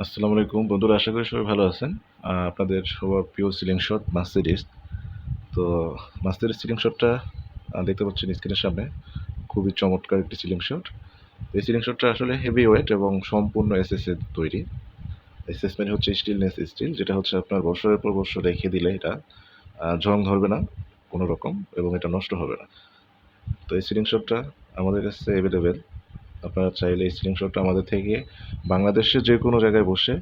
আসসালামু আলাইকুম বন্ধুরা, আশা করি সবাই ভালো আছেন। আপনাদের সবার প্রিয় সিলিং শট মার্সিডিজ। তো মার্সিডিজ সিলিং শটটা দেখতে পাচ্ছেন স্ক্রিনের সামনে। খুবই চমৎকার একটি সিলিং শট। এই সিলিং শটটা আসলে হেভি ওয়েট এবং সম্পূর্ণ এসএস এর তৈরি। এসএস মানে হচ্ছে স্টেনলেস স্টিল, যেটা হচ্ছে আপনার বছরের পর বছর রেখে দিলে এটা জং ধরবে না কোনো রকম এবং এটা নষ্ট হবে না। তো এই সিলিং শটটা আমাদের কাছে অ্যাভেলেবেল। আপনারা চাইলে এই সিলিং শটটা আমাদের থেকে বাংলাদেশের যে কোনো জায়গায় বসে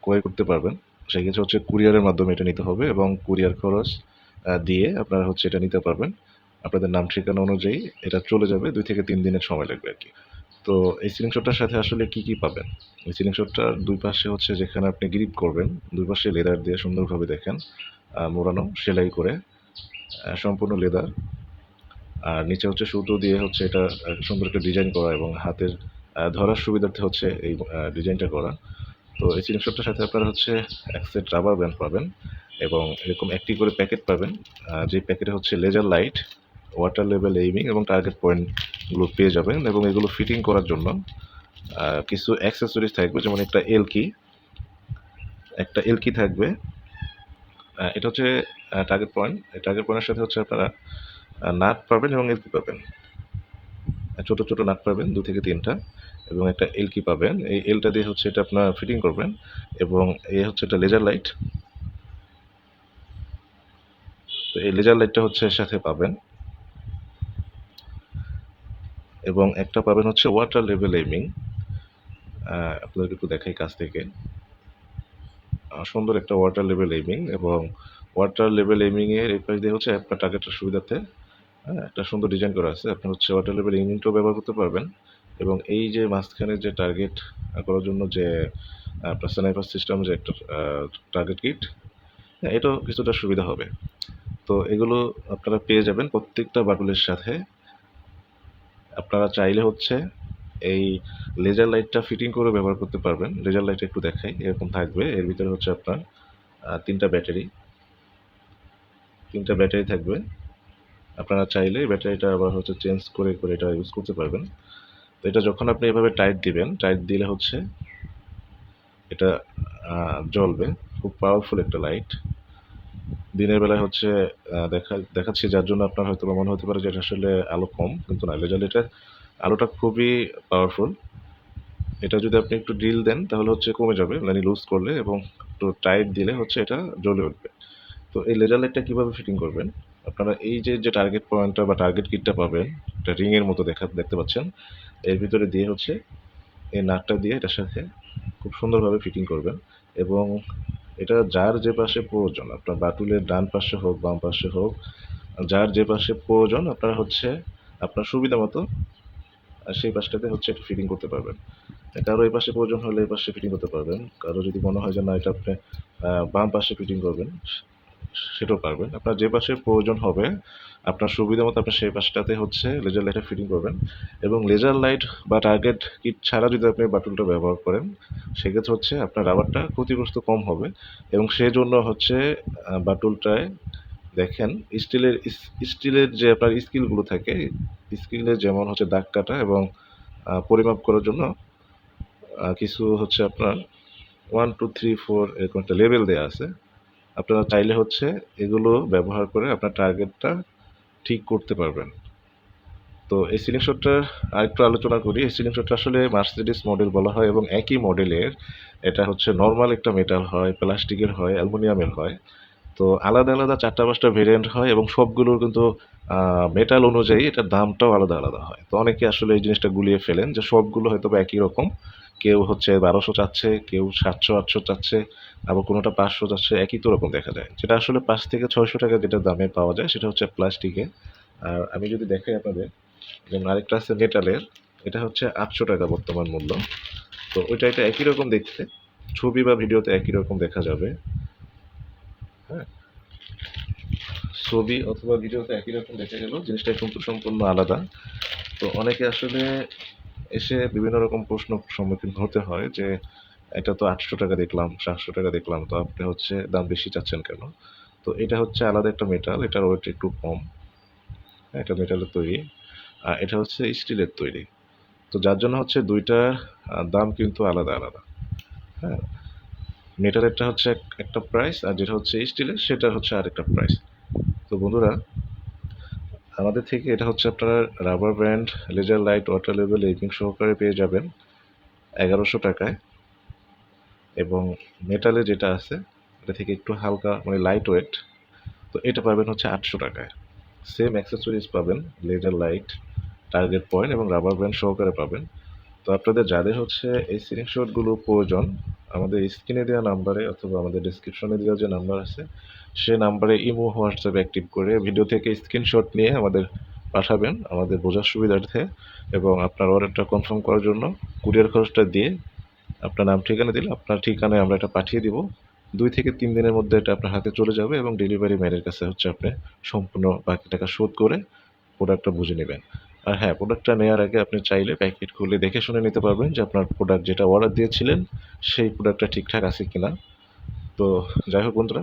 ক্রয় করতে পারবেন। সেক্ষেত্রে হচ্ছে কুরিয়ারের মাধ্যমে এটা নিতে হবে এবং কুরিয়ার খরচ দিয়ে আপনারা হচ্ছে এটা নিতে পারবেন। আপনাদের নাম ঠিকানা অনুযায়ী এটা চলে যাবে, ২ থেকে ৩ দিনের সময় লাগবে আরকি। তো এই সিলিং শটটার সাথে আসলে কি পাবেন? এই সিলিং শটটার ২ পাশে হচ্ছে যেখানে আপনি গ্রিপ করবেন, ২ পাশে লেদার দিয়ে সুন্দরভাবে দেখেন মোড়ানো, সেলাই করে সম্পূর্ণ লেদার। আর নিচে হচ্ছে সুতো দিয়ে হচ্ছে এটা সুন্দর একটা ডিজাইন করা এবং হাতের ধরার সুবিধার্থে হচ্ছে এই ডিজাইনটা করা। তো এই সিলিং শটটার সাথে আপনারা হচ্ছে এক সেট রাবার ব্যান্ড পাবেন এবং এরকম একটি করে প্যাকেট পাবেন। যে প্যাকেটে হচ্ছে laser light, water level aiming এবং টার্গেট পয়েন্টগুলো পেয়ে যাবেন এবং এগুলো ফিটিং করার জন্য কিছু অ্যাক্সেসরিজ থাকবে, যেমন একটা এলকি থাকবে। এটা হচ্ছে টার্গেট পয়েন্ট। এই টার্গেট পয়েন্টের সাথে হচ্ছে আপনারা নাট পাবেন এবং এলকি পাবেন। ছোট ছোট নাট পাবেন ২ থেকে ৩টা এবং একটা এলকি পাবেন। এই এলটা দিয়ে হচ্ছে এটা আপনার ফিটিং করবেন এবং এই হচ্ছে একটা লেজার লাইট। তো এই লেজার লাইটটা হচ্ছে এর সাথে পাবেন এবং একটা পাবেন হচ্ছে ওয়াটার লেভেল এইমিং। আপনাদেরকে একটু দেখাই কাছ থেকে। সুন্দর একটা ওয়াটার লেভেল এইমিং এবং ওয়াটার লেভেল এইমিংয়ের এই পাশ দিয়ে হচ্ছে আপনার টার্গেটের সুবিধার্থে একটা সুন্দর ডিজাইন করা আছে। আপনি হচ্ছে ওয়াটার লেভেল এইমিংটাও ব্যবহার করতে পারবেন এবং এই যে মাঝখানে যে টার্গেট করার জন্য যে আপনার স্নাইপার সিস্টেম যে একটা টার্গেট কিট, এটাও কিছুটা সুবিধা হবে। তো এগুলো আপনারা পেয়ে যাবেন প্রত্যেকটা বাটুলের সাথে। আপনারা চাইলে হচ্ছে এই লেজার লাইটটা ফিটিং করে ব্যবহার করতে পারবেন। লেজার লাইট একটু দেখাই, এরকম থাকবে। এর ভিতরে হচ্ছে আপনার ৩টা ব্যাটারি, ৩টা ব্যাটারি থাকবে। আপনারা চাইলে ব্যাটারিটা আবার হচ্ছে চেঞ্জ করে এটা ইউজ করতে পারবেন। তো এটা যখন আপনি এভাবে টাইট দিবেন, টাইট দিলে হচ্ছে এটা জ্বলবে। খুব পাওয়ারফুল একটা লাইট। দিনের বেলায় হচ্ছে দেখাচ্ছি যার জন্য আপনার হয়তোবা মনে হতে পারে যে এটা আসলে আলো কম, কিন্তু না, লেজার লাইটের আলোটা খুবই পাওয়ারফুল। এটা যদি আপনি একটু ড্রিল দেন তাহলে হচ্ছে কমে যাবে, মানে লুজ করলে, এবং একটু টাইট দিলে হচ্ছে এটা জ্বলে উঠবে। তো এই লেজার লাইটটা কীভাবে ফিটিং করবেন? আপনারা এই যে টার্গেট পয়েন্টটা বা টার্গেট কিটটা পাবেন, একটা রিংয়ের মতো দেখতে পাচ্ছেন। এর ভিতরে দিয়ে হচ্ছে এই নাটটা দিয়ে এটার সাথে খুব সুন্দরভাবে ফিটিং করবেন এবং এটা যার যে পাশে প্রয়োজন, আপনার বাটুলের ডান পাশে হোক, বাম পাশে হোক, যার যে পাশে প্রয়োজন আপনারা হচ্ছে আপনার সুবিধা মতো সেই পাশটাতে হচ্ছে একটু ফিটিং করতে পারবেন। কারো এই পাশে প্রয়োজন হলে এই পাশে ফিটিং করতে পারবেন। কারো যদি মনে হয় যে না, এটা আপনি বাম পাশে ফিটিং করবেন, সেটাও পারবেন। আপনার যে পাশে প্রয়োজন হবে আপনার সুবিধা মতো আপনি সেই পাশটাতে হচ্ছে লেজার লাইটটা ফিটিং করবেন এবং লেজার লাইট বা টার্গেট কিট ছাড়া যদি আপনি বাটুলটা ব্যবহার করেন, সেক্ষেত্রে হচ্ছে আপনার রাবারটা ক্ষতিগ্রস্ত কম হবে এবং সেজন্য হচ্ছে বাটুলটায় দেখেন স্টিলের যে আপনার স্কিলগুলো থাকে, স্কিলের যেমন হচ্ছে দাগ কাটা এবং পরিমাপ করার জন্য কিছু হচ্ছে আপনার 1, 2, 3, 4 এরকম একটা লেবেল দেয়া আছে। আপনারা চাইলে হচ্ছে এগুলো ব্যবহার করে আপনার টার্গেটটা ঠিক করতে পারবেন। তো এই সিলিং শটটার আরেকটু আলোচনা করি। এই সিলিং শটটা আসলে মার্সিডিজ মডেল বলা হয় এবং একই মডেলের এটা হচ্ছে নরমাল একটা মেটাল হয়, প্লাস্টিকের হয়, অ্যালুমিনিয়ামের হয়। তো আলাদা, আলাদা ৪টা-৫টা ভেরিয়েন্ট হয় এবং সবগুলোর কিন্তু মেটাল অনুযায়ী এটার দামটাও আলাদা, আলাদা হয়। তো অনেকে আসলে এই জিনিসটা গুলিয়ে ফেলেন যে সবগুলো হয়তোবা একই রকম। কেউ হচ্ছে ১২০০ চাচ্ছে, কেউ ৭০০-৮০০ চাচ্ছে, আবার কোনোটা ৫০০ চাচ্ছে, একই তো রকম দেখা যায়। যেটা আসলে ৳৫০০-৬০০ যেটা দামে পাওয়া যায় সেটা হচ্ছে প্লাস্টিকে। আর আমি যদি দেখাই আপনাদের, যেমন আরেকটা আছে মেটালের, এটা হচ্ছে ৳৮০০ বর্তমান মূল্য। তো এটা একই রকম দেখতে। ছবি বা ভিডিওতে একই রকম দেখা যাবে। হ্যাঁ? ছবি অথবা ভিডিওতে একই রকম দেখা গেলেও জিনিসটা কিন্তু সম্পূর্ণ আলাদা। তো অনেকে আসলে এসে বিভিন্ন রকম প্রশ্ন সম্মুখীন হতে হয় যে, এটা তো ৳৮০০ দেখলাম, ৳৭০০ দেখলাম, তো আপনি হচ্ছে দাম বেশি চাচ্ছেন কেন? তো এটা হচ্ছে আলাদা একটা মেটাল, এটার ওয়েট একটু কম। হ্যাঁ, এটা মেটালের তৈরি। এটা হচ্ছে স্টিলের তৈরি। তো যার জন্য হচ্ছে ২ টার দাম কিন্তু আলাদা, আলাদা। হ্যাঁ, মেটালেরটা হচ্ছে একটা প্রাইস, আর যেটা হচ্ছে স্টিলের সেটা হচ্ছে আরেকটা প্রাইস। তো বন্ধুরা, আমাদের থেকে এটা হচ্ছে আপনারা rubber band, laser light, water level এগিং সহকারে পেয়ে যাবেন 1100 টাকায়। এবং মেটালে যেটা আছে এটা থেকে একটু হালকা মানে লাইট ওয়েট, তো এটা পাবেন হচ্ছে 800 টাকায়। সেম অ্যাক্সেসরিজ পাবেন, লেজার লাইট, টার্গেট পয়েন্ট এবং রাবার ব্যান্ড সহকারে পাবেন। তো আপনাদের যাদের হচ্ছে এই সিলিং শটগুলো প্রয়োজন, আমাদের স্ক্রিনে দেওয়া নাম্বারে অথবা আমাদের ডিসক্রিপশনে দেওয়া যে নাম্বার আছে সেই নাম্বারে ইমো, হোয়াটসঅ্যাপ অ্যাক্টিভ করে ভিডিও থেকে স্ক্রিনশট নিয়ে আমাদের পাঠাবেন আমাদের বোঝার সুবিধার্থে। এবং আপনার অর্ডারটা কনফার্ম করার জন্য কুরিয়ার খরচটা দিয়ে আপনার নাম ঠিকানা দিলে আপনার ঠিকানায় আমরা এটা পাঠিয়ে দিব। 2 থেকে 3 দিনের মধ্যে এটা আপনার হাতে চলে যাবে এবং ডেলিভারি ম্যানের কাছে হচ্ছে আপনি সম্পূর্ণ বাকি টাকা শোধ করে প্রোডাক্টটা বুঝে নেবেন। আর হ্যাঁ, প্রোডাক্টটা নেওয়ার আগে আপনি চাইলে প্যাকেট খুলে দেখে শুনে নিতে পারবেন যে আপনার প্রোডাক্ট যেটা অর্ডার দিয়েছিলেন সেই প্রোডাক্টটা ঠিকঠাক আছে কিনা। তো যাই হোক বন্ধুরা,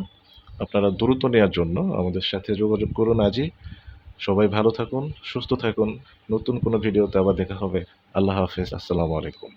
আপনারা দ্রুত নেওয়ার জন্য আমাদের সাথে যোগাযোগ করুন আজই। সবাই ভালো থাকুন, সুস্থ থাকুন। নতুন কোনো ভিডিওতে আবার দেখা হবে। আল্লাহ হাফেজ, আসসালামু আলাইকুম।